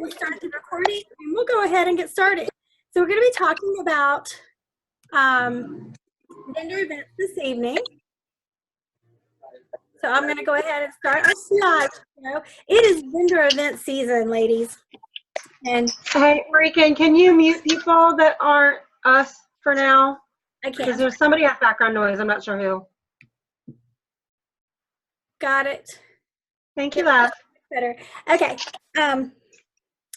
We'll start the recording and we'll go ahead and get started. So we're going to be talking about vendor events this evening. So I'm going to go ahead and start our slideshow. It is vendor event season, ladies. And hey, Marika, can you mute people that aren't us for now? I can. Because there's somebody has background noise. I'm not sure who. Got it. Thank you, love. Better. Okay.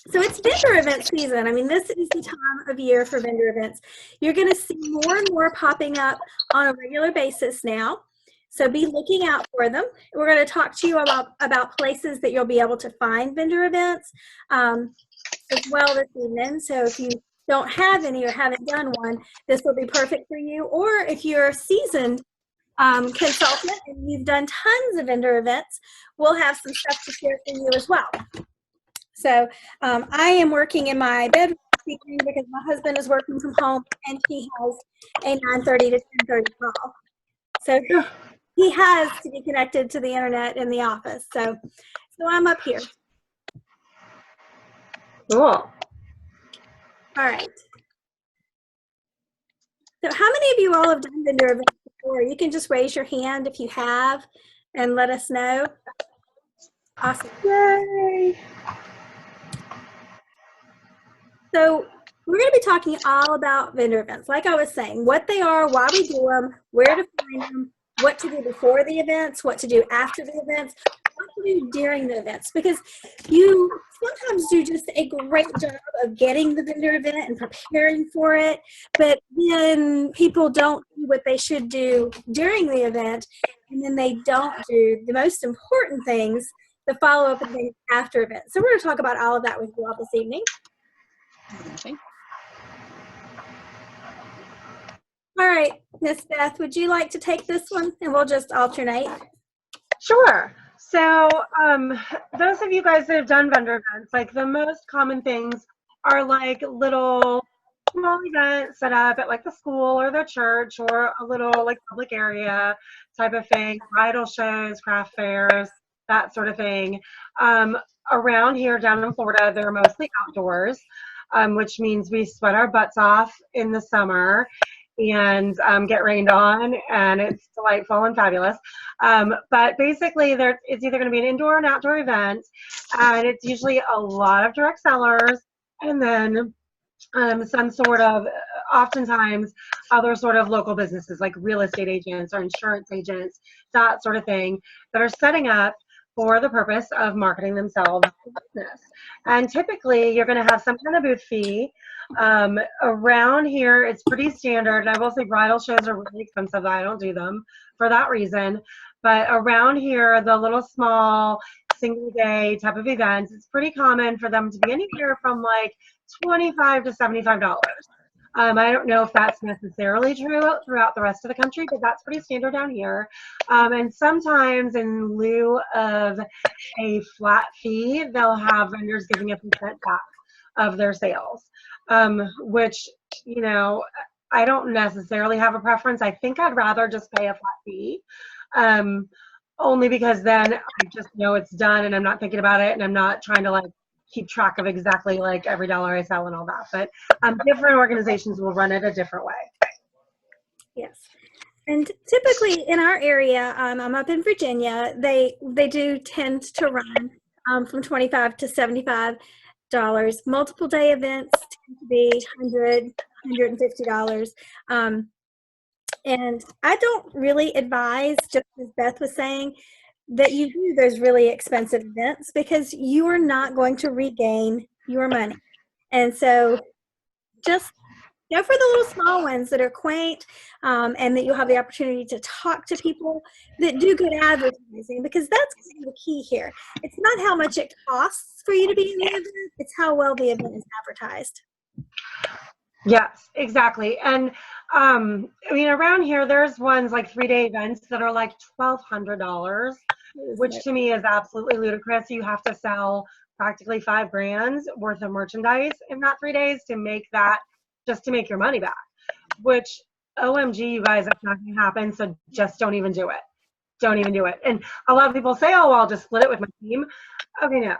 So it's vendor event season. I mean, this is the time of year for vendor events. You're going to see more and more popping up on a regular basis now. So be looking out for them. We're going to talk to you about places that you'll be able to find vendor events as well this evening. So if you don't have any or haven't done one, this will be perfect for you. Or if you're a seasoned consultant and you've done tons of vendor events, we'll have some stuff to share for you as well. So I am working in my bedroom because my husband is working from home and he has a 9:30 to 10:30 call. So he has to be connected to the internet in the office. So I'm up here. Cool. All right. So how many of you all have done vendor events before? You can just raise your hand if you have and let us know. Awesome. Yay. So we're going to be talking all about vendor events, like I was saying, what they are, why we do them, where to find them, what to do before the events, what to do after the events, what to do during the events, because you sometimes do just a great job of getting the vendor event and preparing for it, but then people don't do what they should do during the event, and then they don't do the most important things, the follow-up and things after events. So we're going to talk about all of that with you all this evening. Okay. All right, Miss Beth, would you like to take this one and we'll just alternate? Sure. So those of you guys that have done vendor events, like the most common things are like little small events set up at like the school or the church or a little like public area type of thing, bridal shows, craft fairs, that sort of thing. Around here down in Florida, they're mostly outdoors. Which means we sweat our butts off in the summer and get rained on, and it's delightful and fabulous. But basically, it's either going to be an indoor or an outdoor event, and it's usually a lot of direct sellers, and then some sort of, oftentimes, other sort of local businesses like real estate agents or insurance agents, that sort of thing, that are setting up for the purpose of marketing themselves to business. And typically, you're going to have some kind of booth fee. Around here, it's pretty standard. And I will say bridal shows are really expensive. I don't do them for that reason. But around here, the little small single day type of events, it's pretty common for them to be anywhere from like $25 to $75. I don't know if that's necessarily true throughout the rest of the country, but that's pretty standard down here. And sometimes in lieu of a flat fee, they'll have vendors giving a percent back of their sales, which, you know, I don't necessarily have a preference. I think I'd rather just pay a flat fee, only because then I just know it's done and I'm not thinking about it and I'm not trying to like keep track of exactly like every dollar I sell and all that. But different organizations will run it a different way. Yes. And typically in our area, I'm up in Virginia, they do tend to run from $25 to $75. Multiple day events tend to be $100, $150. And I don't really advise, just as Beth was saying, that you do those really expensive events because you are not going to regain your money. And so just go for the little small ones that are quaint and that you'll have the opportunity to talk to people that do good advertising, because that's kind of the key here. It's not how much it costs for you to be in the event, it's how well the event is advertised. Yes, exactly. And I mean, around here, there's ones like 3-day events that are like $1,200, which to me is absolutely ludicrous. You have to sell practically $5,000 worth of merchandise in that 3 days to make that, just to make your money back, which OMG, you guys, that's not going to happen. So just don't even do it. Don't even do it. And a lot of people say, oh, well, I'll just split it with my team. Okay, no.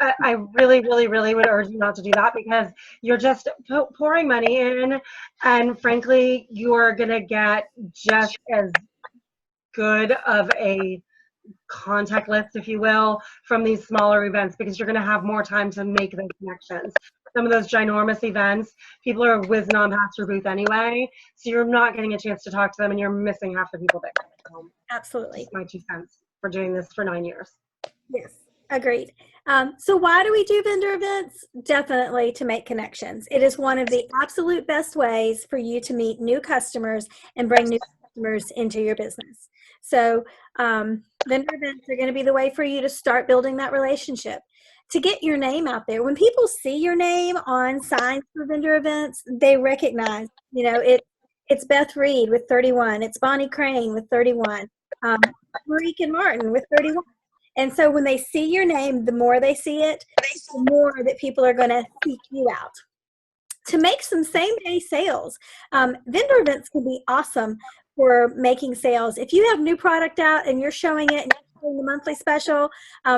I really, really, really would urge you not to do that, because you're just pouring money in, and frankly, you're gonna get just as good of a contact list, if you will, from these smaller events, because you're going to have more time to make those connections. Some of those ginormous events, people are whizzing on past your booth anyway, so you're not getting a chance to talk to them, and you're missing half the people there. Absolutely. Just my 2 cents for doing this for 9 years. Yes, agreed. So why do we do vendor events? Definitely to make connections. It is one of the absolute best ways for you to meet new customers and bring new customers into your business. So vendor events are going to be the way for you to start building that relationship, to get your name out there. When people see your name on signs for vendor events, they recognize, it's Beth Reed with 31. It's Bonnie Crane with 31. Marika Martin with 31. And so when they see your name, the more they see it, the more that people are going to seek you out. To make some same-day sales, vendor events can be awesome for making sales. If you have new product out and you're showing it and you're showing the monthly special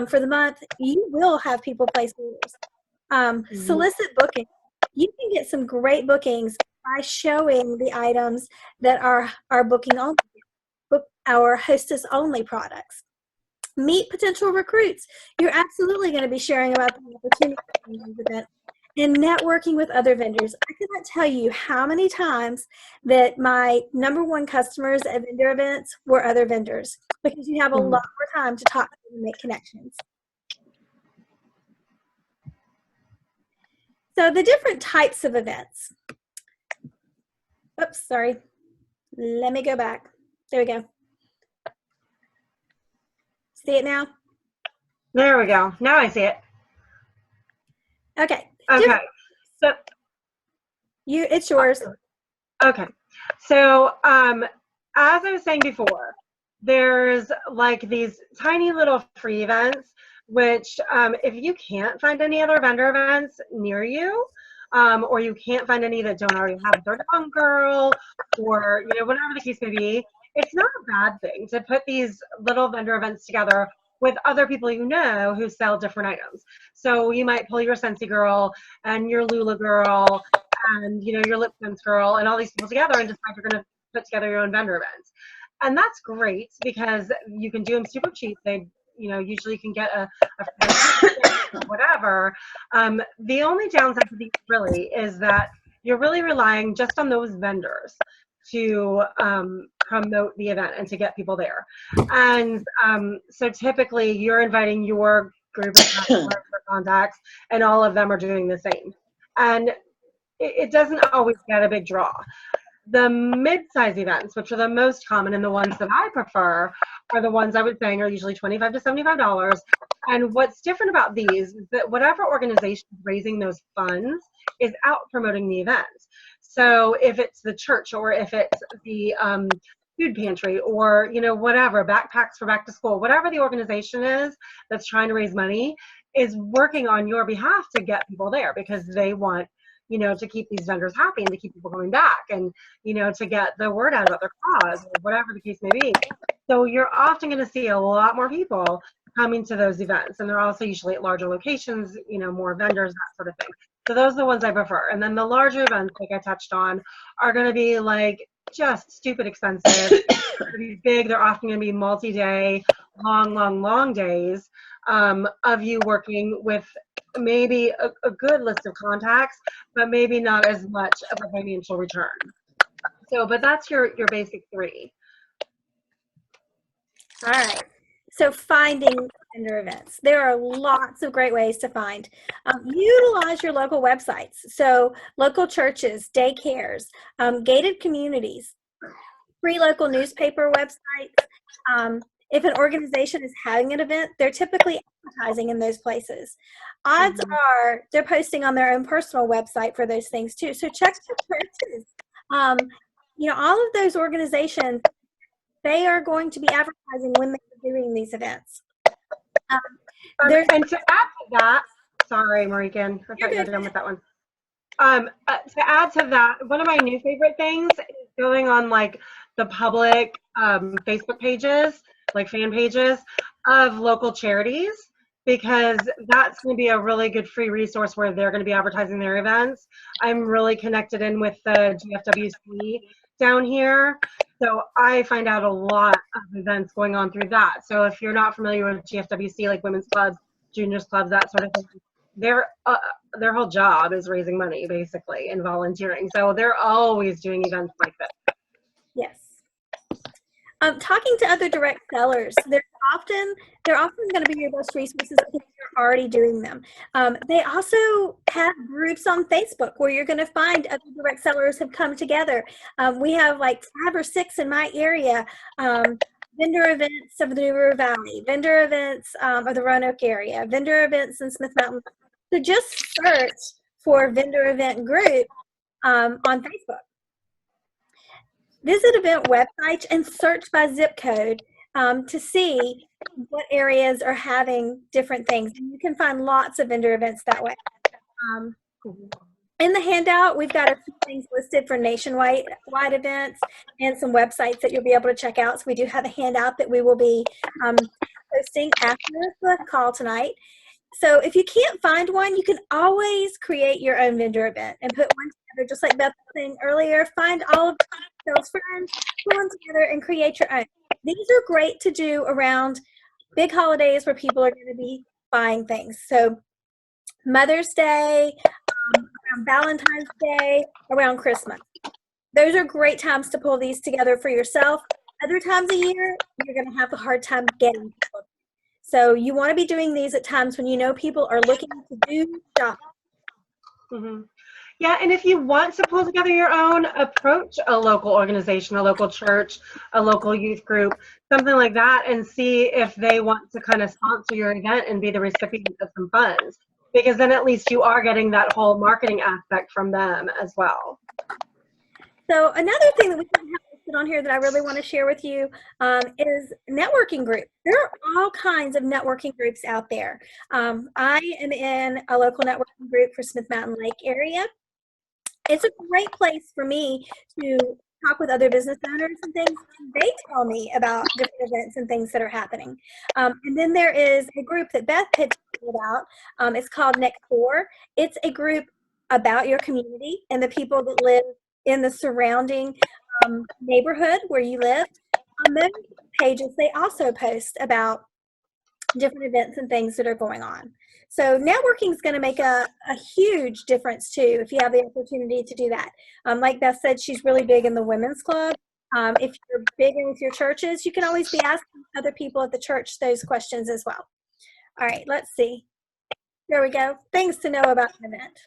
for the month, you will have people place orders. Solicit booking. You can get some great bookings by showing the items that are booking only, our hostess only products. Meet potential recruits. You're absolutely going to be sharing about the opportunity in these events and networking with other vendors. I cannot tell you how many times that my #1 customers at vendor events were other vendors, because you have a lot more time to talk to them and make connections. So the different types of events. Oops, sorry. Let me go back. There we go. See it now? There we go. Now I see it. Okay. Okay. So it's yours. Okay. So as I was saying before, there's like these tiny little free events, which if you can't find any other vendor events near you, or you can't find any that don't already have Third One Girl, or whatever the case may be, it's not a bad thing to put these little vendor events together with other people who sell different items. So you might pull your Scentsy girl and your Lula girl and your Lip Sense girl and all these people together and decide you're going to put together your own vendor events. And that's great, because you can do them super cheap. They usually can get a whatever. The only downside to these really is that you're really relying just on those vendors to promote the event and to get people there. And so typically you're inviting your group of customers or contacts, and all of them are doing the same. And it doesn't always get a big draw. The mid-size events, which are the most common and the ones that I prefer, are the ones I would say are usually $25 to $75. And what's different about these is that whatever organization is raising those funds is out promoting the event. So if it's the church, or if it's the food pantry, or whatever, backpacks for back to school, whatever the organization is that's trying to raise money is working on your behalf to get people there, because they want to keep these vendors happy and to keep people coming back, and to get the word out about their cause, or whatever the case may be. So you're often going to see a lot more people coming to those events, and they're also usually at larger locations, more vendors, that sort of thing. So those are the ones I prefer. And then the larger events, like I touched on, are going to be like just stupid expensive. They're big. They're often going to be multi-day, long days of you working with maybe a good list of contacts, but maybe not as much of a financial return. So, but that's your basic 3. All right. So finding vendor events. There are lots of great ways to find. Utilize your local websites. So local churches, daycares, gated communities, free local newspaper websites. If an organization is having an event, they're typically advertising in those places. Odds are they're posting on their own personal website for those things too. So check the churches. All of those organizations, they are going to be advertising when they're doing these events. And to add to that, sorry, Marikan, I thought you were done with that one. To add to that, one of my new favorite things is going on like the public Facebook pages, like fan pages of local charities, because that's going to be a really good free resource where they're going to be advertising their events. I'm really connected in with the GFWC down here. So I find out a lot of events going on through that. So if you're not familiar with GFWC, like women's clubs, juniors clubs, that sort of thing, their whole job is raising money basically and volunteering. So they're always doing events like this. Yes. Talking to other direct sellers, they're often going to be your best resources if you're already doing them. They also have groups on Facebook where you're going to find other direct sellers have come together. We have like 5 or 6 in my area. Vendor events of the New River Valley, vendor events of the Roanoke area, vendor events in Smith Mountain. So just search for vendor event group on Facebook. Visit event websites and search by zip code to see what areas are having different things. And you can find lots of vendor events that way. In the handout, we've got a few things listed for nationwide events and some websites that you'll be able to check out. So we do have a handout that we will be posting after the call tonight. So if you can't find one, you can always create your own vendor event and put one together, just like Beth was saying earlier. Find all of your sales friends, put one together, and create your own. These are great to do around big holidays where people are going to be buying things. So Mother's Day, around Valentine's Day, around Christmas. Those are great times to pull these together for yourself. Other times a year, you're going to have a hard time getting people. So you want to be doing these at times when you know people are looking to do stuff. Mm-hmm. Yeah, and if you want to pull together your own, approach a local organization, a local church, a local youth group, something like that, and see if they want to kind of sponsor your event and be the recipient of some funds. Because then at least you are getting that whole marketing aspect from them as well. So another thing that we have listed on here that I really want to share with you is networking groups. There are all kinds of networking groups out there. I am in a local networking group for Smith Mountain Lake area. It's a great place for me to talk with other business owners and things. They tell me about different events and things that are happening. And then there is a group that Beth had talked about. It's called Next Door. It's a group about your community and the people that live in the surrounding neighborhood where you live. On those pages, they also post about different events and things that are going on. So networking is going to make a huge difference too if you have the opportunity to do that. Like Beth said, she's really big in the women's club. If you're big in with your churches, you can always be asking other people at the church those questions as well. All right, let's see. There we go. Things to know about an event.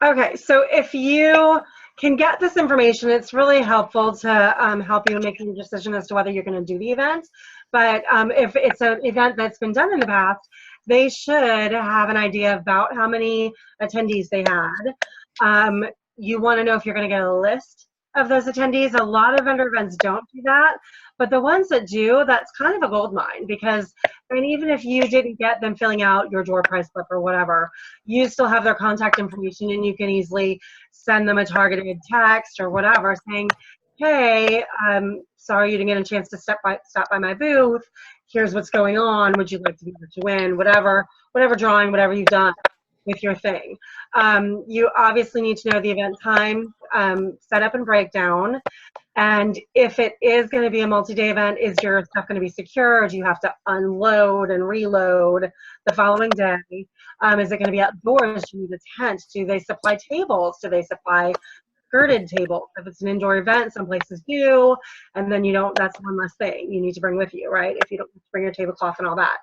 Okay, so if you can get this information, it's really helpful to help you in making a decision as to whether you're going to do the event. But if it's an event that's been done in the past, they should have an idea about how many attendees they had. You want to know if you're going to get a list of those attendees. A lot of vendor events don't do that, but the ones that do, that's kind of a gold mine, because and even if you didn't get them filling out your door price slip or whatever, you still have their contact information and you can easily send them a targeted text or whatever saying, hey, sorry you didn't get a chance to stop by my booth. Here's what's going on. Would you like to be able to win? Whatever drawing, whatever you've done with your thing. You obviously need to know the event time, setup and breakdown. And if it is going to be a multi-day event, is your stuff going to be secure? Or do you have to unload and reload the following day? Is it going to be outdoors? Do you need a tent? Do they supply tables? Do they supply skirted tables? If it's an indoor event, some places do, and then you don't, that's one less thing you need to bring with you, right? If you don't bring your tablecloth and all that.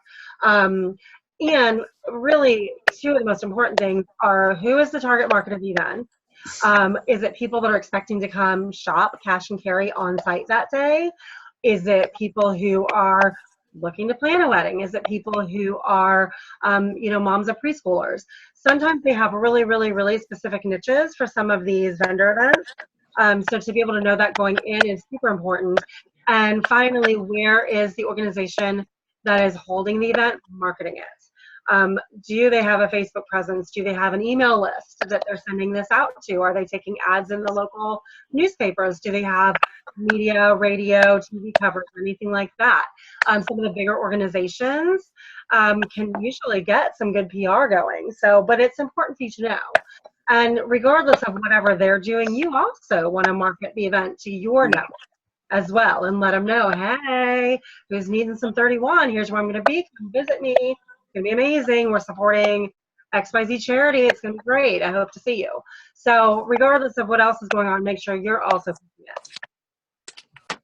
And really, two of the most important things are, who is the target market of the event? Is it people that are expecting to come shop, cash and carry on site that day? Is it people who are looking to plan a wedding? Is it people who are, moms of preschoolers? Sometimes they have really, really, really specific niches for some of these vendor events. So to be able to know that going in is super important. And finally, where is the organization that is holding the event marketing it? Do they have a Facebook presence? Do they have an email list that they're sending this out to? Are they taking ads in the local newspapers? Do they have media, radio, TV covers, anything like that? Some of the bigger organizations can usually get some good PR going. So, but it's important for you to know. And regardless of whatever they're doing, you also want to market the event to your network as well and let them know, hey, who's needing some 31? Here's where I'm going to be. Come visit me. It's going to be amazing. We're supporting XYZ charity. It's going to be great. I hope to see you. So regardless of what else is going on, make sure you're also doing it.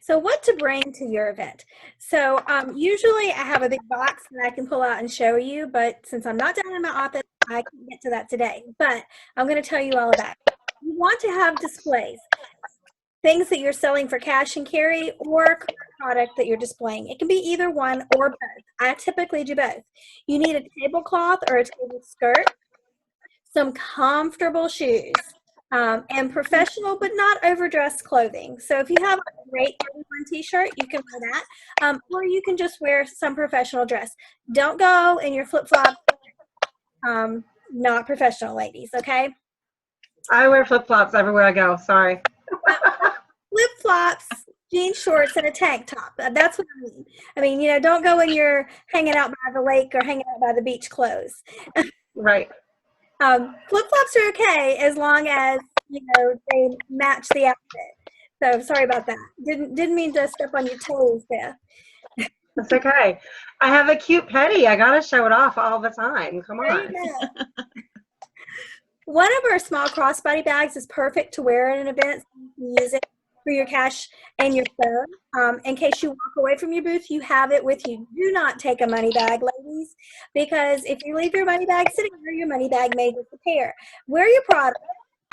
So what to bring to your event. So usually I have a big box that I can pull out and show you, but since I'm not down in my office, I can't get to that today. But I'm going to tell you all about it. You want to have displays, things that you're selling for cash and carry or product that you're displaying. It can be either one or both. I typically do both. You need a tablecloth or a table skirt, some comfortable shoes, and professional but not overdressed clothing. So if you have a great 31 t-shirt, you can wear that, or you can just wear some professional dress. Don't go in your flip-flop, not professional, ladies, okay? I wear flip-flops everywhere I go. Sorry. Flip-flops, jean shorts, and a tank top. That's what I mean. I mean, you know, don't go in your hanging out by the lake or hanging out by the beach clothes. Right. Flip-flops are okay as long as, you know, they match the outfit. So sorry about that. Didn't mean to step on your toes there. That's okay. I have a cute petty. I got to show it off all the time. Come on. One of our small crossbody bags is perfect to wear at an event. So you can use it for your cash and your phone. In case you walk away from your booth, you have it with you. Do not take a money bag, ladies, because if you leave your money bag sitting there, your money bag may disappear. Wear your product,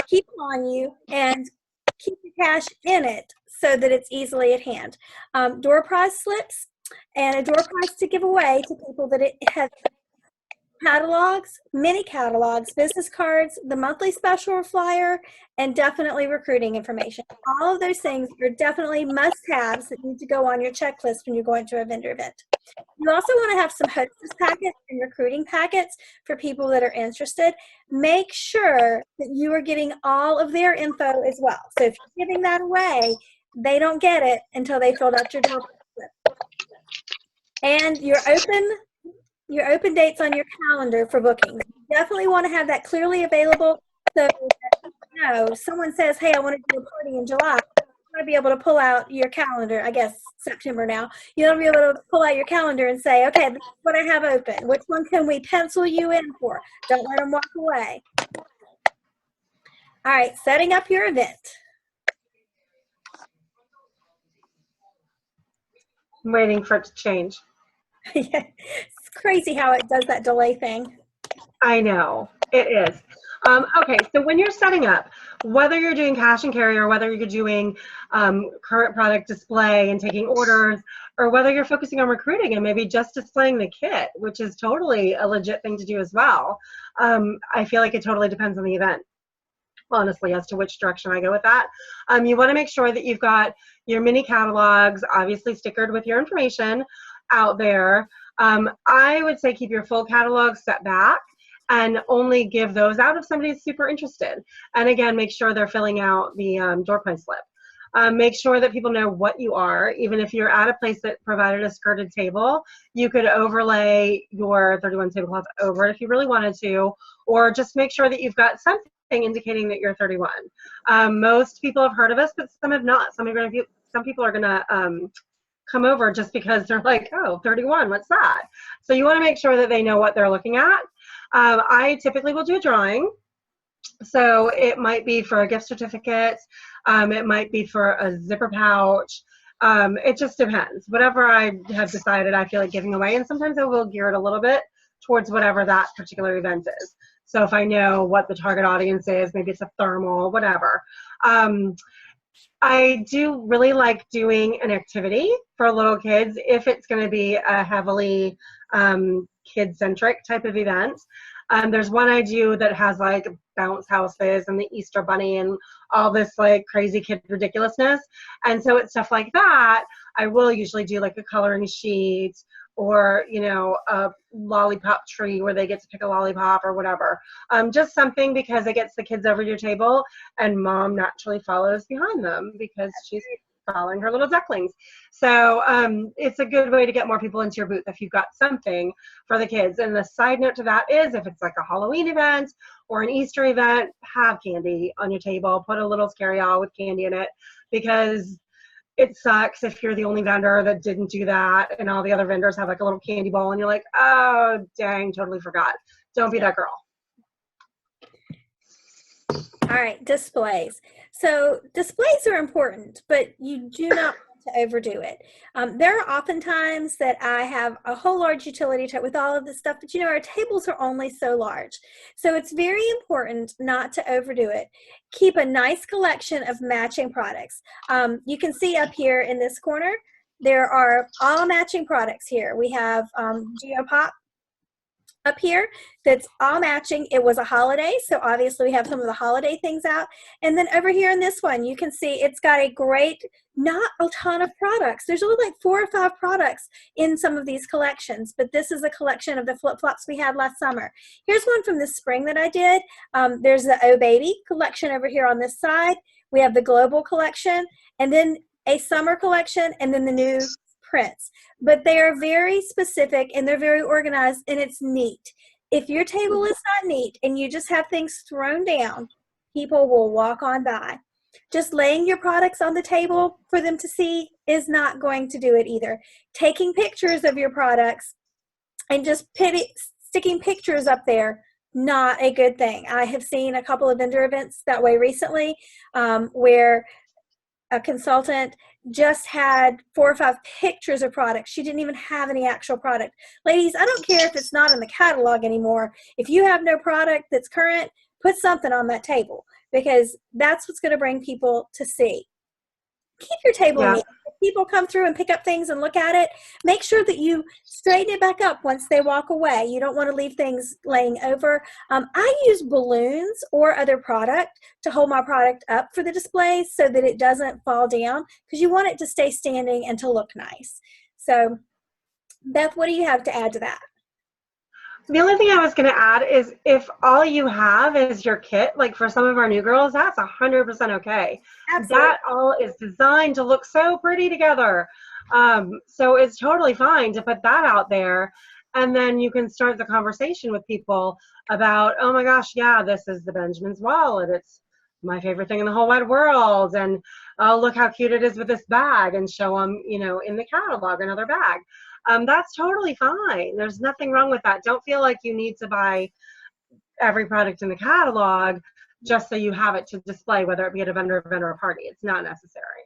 keep it on you, and keep your cash in it so that it's easily at hand. Door prize slips and a door prize to give away to people that it has catalogs, mini catalogs, business cards, the monthly special flyer, and definitely recruiting information. All of those things are definitely must-haves that need to go on your checklist when you're going to a vendor event. You also want to have some hostess packets and recruiting packets for people that are interested. Make sure that you are getting all of their info as well. So if you're giving that away, they don't get it until they filled out your door slip. And your open dates on your calendar for booking. You definitely want to have that clearly available so that, you know, someone says, hey, I want to do a party in July. You want to be able to pull out your calendar, I guess September now. You want to be able to pull out your calendar and say, okay, this is what I have open. Which one can we pencil you in for? Don't let them walk away. All right, setting up your event. I'm waiting for it to change. It's crazy how it does that delay thing. I know, it is. Okay, so when you're setting up, whether you're doing cash and carry or whether you're doing current product display and taking orders, or whether you're focusing on recruiting and maybe just displaying the kit, which is totally a legit thing to do as well, I feel like it totally depends on the event, honestly, as to which direction I go with that. You want to make sure that you've got your mini catalogs, obviously stickered with your information out there. I would say keep your full catalog set back and only give those out if somebody's super interested. And again, make sure they're filling out the door prize slip. Make sure that people know what you are. Even if you're at a place that provided a skirted table, you could overlay your 31 tablecloth over it if you really wanted to, or just make sure that you've got something indicating that you're 31. Most people have heard of us, but some have not. Some people are gonna come over just because they're like, oh, 31, what's that? So you want to make sure that they know what they're looking at. I typically will do a drawing. So it might be for a gift certificate. It might be for a zipper pouch. It just depends. Whatever I have decided I feel like giving away. And sometimes I will gear it a little bit towards whatever that particular event is. So if I know what the target audience is, maybe it's a thermal, whatever. I do really like doing an activity for little kids if it's going to be a heavily kid-centric type of event. There's one I do that has like bounce houses and the Easter Bunny and all this like crazy kid ridiculousness. And so it's stuff like that. I will usually do like a coloring sheet or, you know, a lollipop tree where they get to pick a lollipop or whatever. Just something because it gets the kids over to your table, and mom naturally follows behind them because she's following her little ducklings. So it's a good way to get more people into your booth if you've got something for the kids. And the side note to that is if it's like a Halloween event or an Easter event, have candy on your table. Put a little carry-all with candy in it, because it sucks if you're the only vendor that didn't do that and all the other vendors have like a little candy bowl and you're like, oh, dang, totally forgot. Don't be that girl. All right, displays. So displays are important, but you do not want to overdo it. There are often times that I have a whole large utility truck with all of this stuff, but you know, our tables are only so large. So it's very important not to overdo it. Keep a nice collection of matching products. You can see up here in this corner, there are all matching products here. We have Geopop up here that's all matching. It was a holiday, so obviously we have some of the holiday things out. And then over here in this one, you can see it's got a great, not a ton of products. There's only like 4 or 5 products in some of these collections, but this is a collection of the flip-flops we had last summer. Here's one from the spring that I did. There's the Oh Baby collection over here on this side. We have the Global collection, and then a summer collection, and then the new prints. But they are very specific and they're very organized, and it's neat. If your table is not neat and you just have things thrown down, people will walk on by. Just laying your products on the table for them to see is not going to do it either. Taking pictures of your products and just sticking pictures up there, not a good thing. I have seen a couple of vendor events that way recently, where a consultant just had 4 or 5 pictures of products. She didn't even have any actual product. Ladies, I don't care if it's not in the catalog anymore. If you have no product that's current, put something on that table, because that's what's going to bring people to see. Keep your table neat. If people come through and pick up things and look at it, make sure that you straighten it back up once they walk away. You don't want to leave things laying over. I use balloons or other product to hold my product up for the display so that it doesn't fall down, because you want it to stay standing and to look nice. So, Beth, what do you have to add to that? The only thing I was going to add is if all you have is your kit, like for some of our new girls, that's 100% okay. Absolutely. That all is designed to look so pretty together. So it's totally fine to put that out there. And then you can start the conversation with people about, oh my gosh, yeah, this is the Benjamin's wallet. It's my favorite thing in the whole wide world. And oh, look how cute it is with this bag, and show them, you know, in the catalog another bag. That's totally fine. There's nothing wrong with that. Don't feel like you need to buy every product in the catalog just so you have it to display, whether it be at a vendor event or a party. It's not necessary.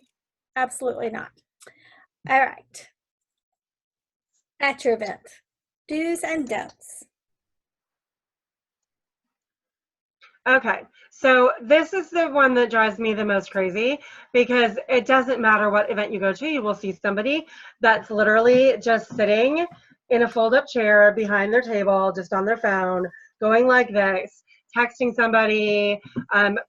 Absolutely not. All right. At your event, do's and don'ts. Okay, so this is the one that drives me the most crazy, because it doesn't matter what event you go to, you will see somebody that's literally just sitting in a fold-up chair behind their table, just on their phone, going like this, texting somebody,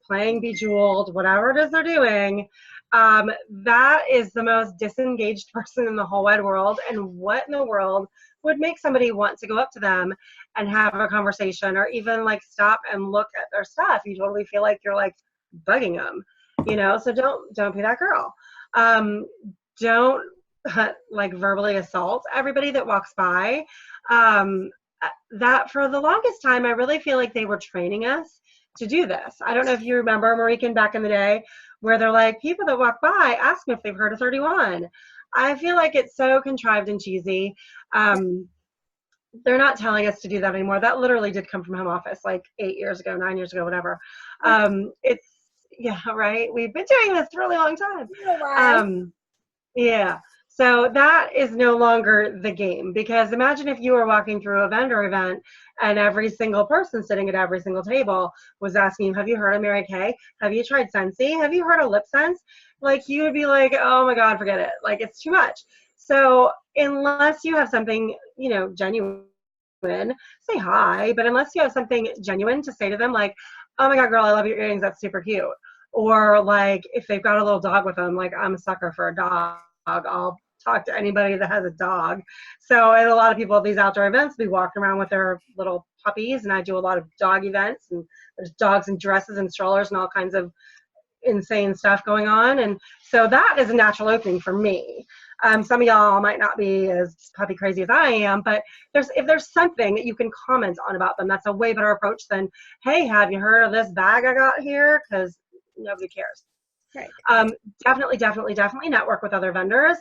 playing Bejeweled, whatever it is they're doing. That is the most disengaged person in the whole wide world. And what in the world would make somebody want to go up to them and have a conversation, or even like stop and look at their stuff? You totally feel like you're like bugging them, you know? So don't be that girl. Don't like verbally assault everybody that walks by. That for the longest time, I really feel like they were training us to do this. I don't know if you remember, Marican, back in the day, where they're like, people that walk by, ask them if they've heard of 31. I feel like it's so contrived and cheesy. They're not telling us to do that anymore. That literally did come from home office like 8 years ago, 9 years ago, whatever. It's, yeah, right. We've been doing this for a really long time. Yeah. So that is no longer the game, because imagine if you were walking through a vendor event and every single person sitting at every single table was asking you, have you heard of Mary Kay? Have you tried Scentsy? Have you heard of Lip Sense? Like, you would be like, oh my God, forget it. Like, it's too much. So unless you have something, you know, genuine, say hi, but unless you have something genuine to say to them, like, oh my God, girl, I love your earrings, that's super cute. Or like, if they've got a little dog with them, like, I'm a sucker for a dog, I'll talk to anybody that has a dog. So, and a lot of people at these outdoor events be walking around with their little puppies, and I do a lot of dog events, and there's dogs in dresses and strollers and all kinds of insane stuff going on. And so that is a natural opening for me. Some of y'all might not be as puppy crazy as I am, but if there's something that you can comment on about them, that's a way better approach than, hey, have you heard of this bag I got here? Because nobody cares. Right. Definitely network with other vendors.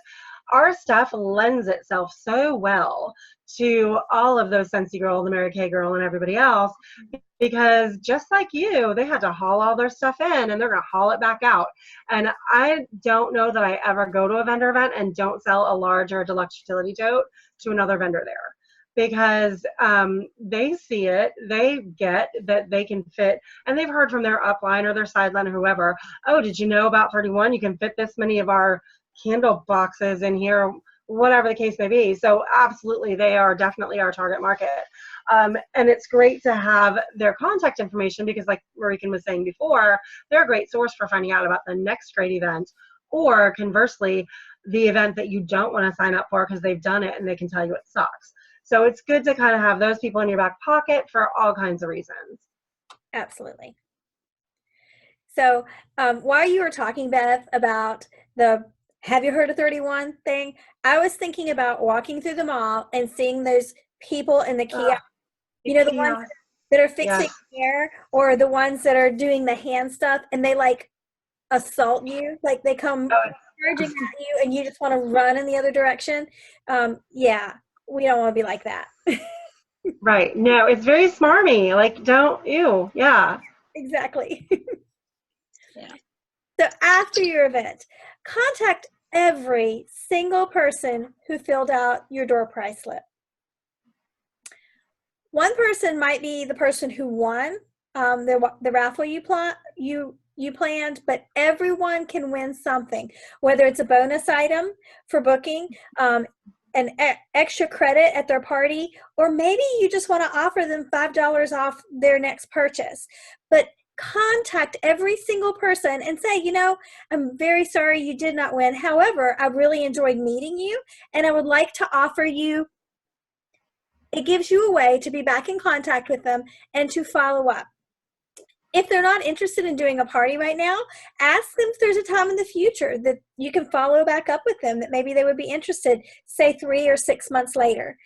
Our stuff lends itself so well to all of those Scentsy Girl, the Mary Kay Girl, and everybody else, because just like you, they had to haul all their stuff in, and they're going to haul it back out. And I don't know that I ever go to a vendor event and don't sell a large or a deluxe utility tote to another vendor there, because they see it, they get that they can fit, and they've heard from their upline or their sideline or whoever, oh, did you know about 31? You can fit this many of our candle boxes in here, whatever the case may be. So absolutely, they are definitely our target market. And it's great to have their contact information, because like Mariken was saying before, they're a great source for finding out about the next great event, or conversely, the event that you don't want to sign up for because they've done it and they can tell you it sucks. So it's good to kind of have those people in your back pocket for all kinds of reasons. Absolutely. So while you were talking, Beth, about the have you heard of 31 thing, I was thinking about walking through the mall and seeing those people in the kiosk, the ones that are fixing hair, or the ones that are doing the hand stuff, and they like assault you, like they come charging at you and you just want to run in the other direction. Yeah, we don't want to be like that. Right. No, it's very smarmy. Like, don't, ew. Yeah. Exactly. Yeah. So after your event, contact every single person who filled out your door prize slip. One person might be the person who won the raffle you planned, but everyone can win something, whether it's a bonus item for booking, an extra credit at their party, or maybe you just want to offer them $5 off their next purchase. But contact every single person and say, I'm very sorry you did not win. However, I really enjoyed meeting you, and I would like to offer you. It gives you a way to be back in contact with them and to follow up. If they're not interested in doing a party right now, ask them if there's a time in the future that you can follow back up with them, that maybe they would be interested, say 3 or 6 months later.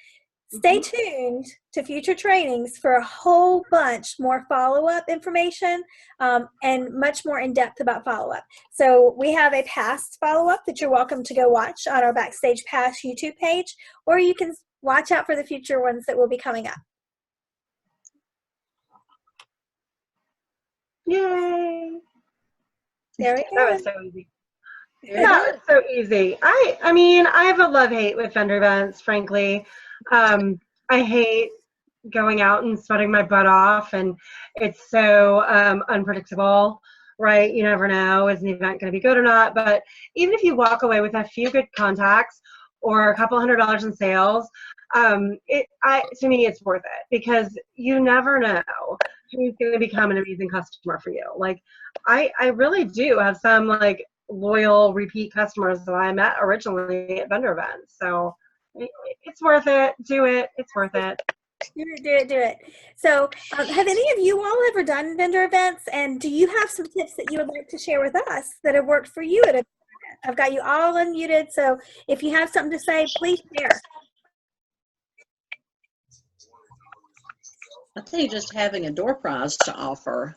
Stay tuned to future trainings for a whole bunch more follow-up information and much more in-depth about follow-up. So we have a past follow-up that you're welcome to go watch on our Backstage Pass YouTube page, or you can watch out for the future ones that will be coming up. Yay. There we go. That was so easy. Yeah, it's so easy. I mean, I have a love-hate with vendor events, frankly. I hate going out and sweating my butt off, and it's so unpredictable, right? You never know, is an event going to be good or not? But even if you walk away with a few good contacts or a couple $100 in sales, to me, it's worth it, because you never know who's going to become an amazing customer for you. Like, I really do have some like loyal repeat customers that I met originally at vendor events. So it's worth it. Do it. It's worth it. Do it. So have any of you all ever done vendor events? And do you have some tips that you would like to share with us that have worked for you at an event? I've got you all unmuted. So if you have something to say, please share. I think just having a door prize to offer,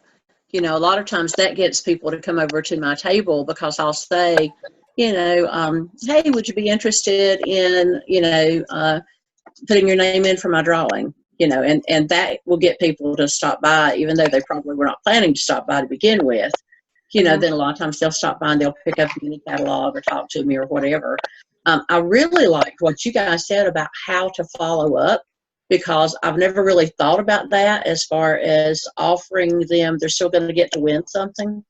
a lot of times that gets people to come over to my table, because I'll say, hey, would you be interested in, putting your name in for my drawing, and that will get people to stop by, even though they probably were not planning to stop by to begin with. Then a lot of times they'll stop by and they'll pick up a mini catalog or talk to me or whatever. I really liked what you guys said about how to follow up, because I've never really thought about that as far as offering them, they're still going to get to win something.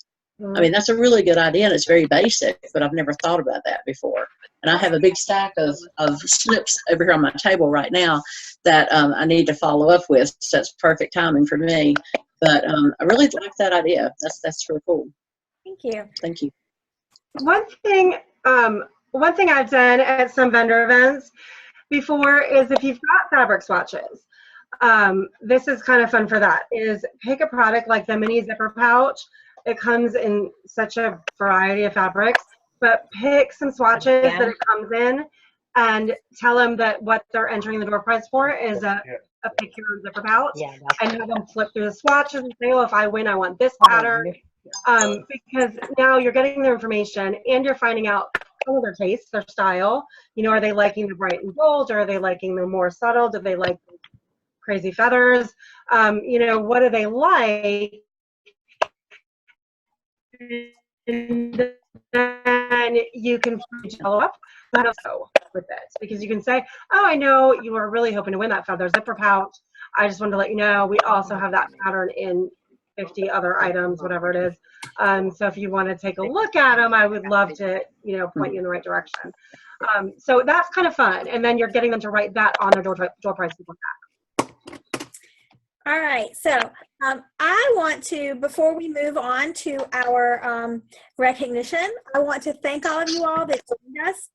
I mean, that's a really good idea, and it's very basic, but I've never thought about that before. And I have a big stack of slips over here on my table right now that I need to follow up with, so that's perfect timing for me. But I really like that idea. That's really cool. Thank you. Thank you. One thing one thing I've done at some vendor events before is if you've got fabric swatches, this is kind of fun for that, is pick a product like the mini zipper pouch. It comes in such a variety of fabrics, but pick some swatches that it comes in and tell them that what they're entering the door prize for is a pick your own zipper pouch, and have them flip through the swatches and say, oh, if I win, I want this pattern. Because now you're getting their information and you're finding out some of their tastes, their style. You know, are they liking the bright and bold, or are they liking the more subtle? Do they like crazy feathers? You know, what do they like? And then you can follow up with this, because you can say, oh, I know you are really hoping to win that feather zipper pouch. I just wanted to let you know we also have that pattern in 50 other items, whatever it is. So if you want to take a look at them, I would love to, you know, point you in the right direction. So that's kind of fun. And then you're getting them to write that on their door prize coupon back. All right, so I want to, before we move on to our recognition, I want to thank all of you all that joined us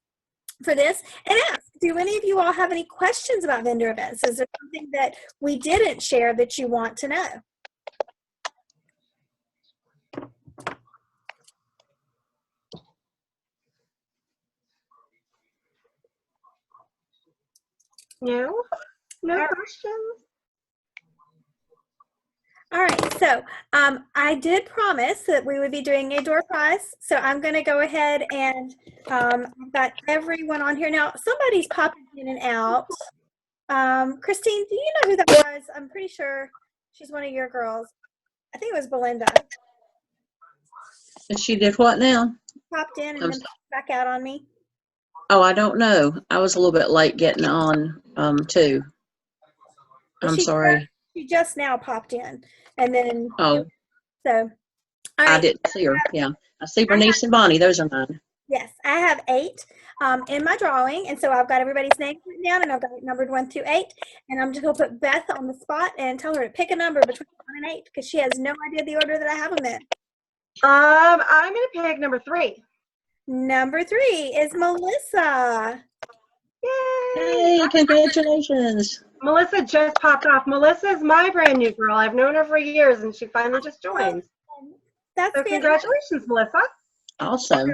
for this, and ask, do any of you all have any questions about vendor events? Is there something that we didn't share that you want to know? No questions. All right, so I did promise that we would be doing a door prize, so I'm going to go ahead and I've got everyone on here now. Somebody's popping in and out. Christine, do you know who that was? I'm pretty sure she's one of your girls. I think it was Belinda. And she did what now? Popped in and then popped back out on me. Oh, I don't know. I was a little bit late getting on too. I'm sorry. She just now popped in, and then Oh, so. All right. I didn't see her. Yeah, I see Bernice and Bonnie. Those are mine. Yes, I have 8 in my drawing, and so I've got everybody's name written down, and I've got it numbered 1 through 8, and I'm just gonna put Beth on the spot and tell her to pick a number between 1 and 8 because she has no idea the order that I have them in. I'm gonna pick number 3. Number 3 is Melissa. Yay! Hey, congratulations. Melissa just popped off. Melissa's my brand new girl. I've known her for years, and she finally just joined. That's So congratulations, Melissa. Awesome.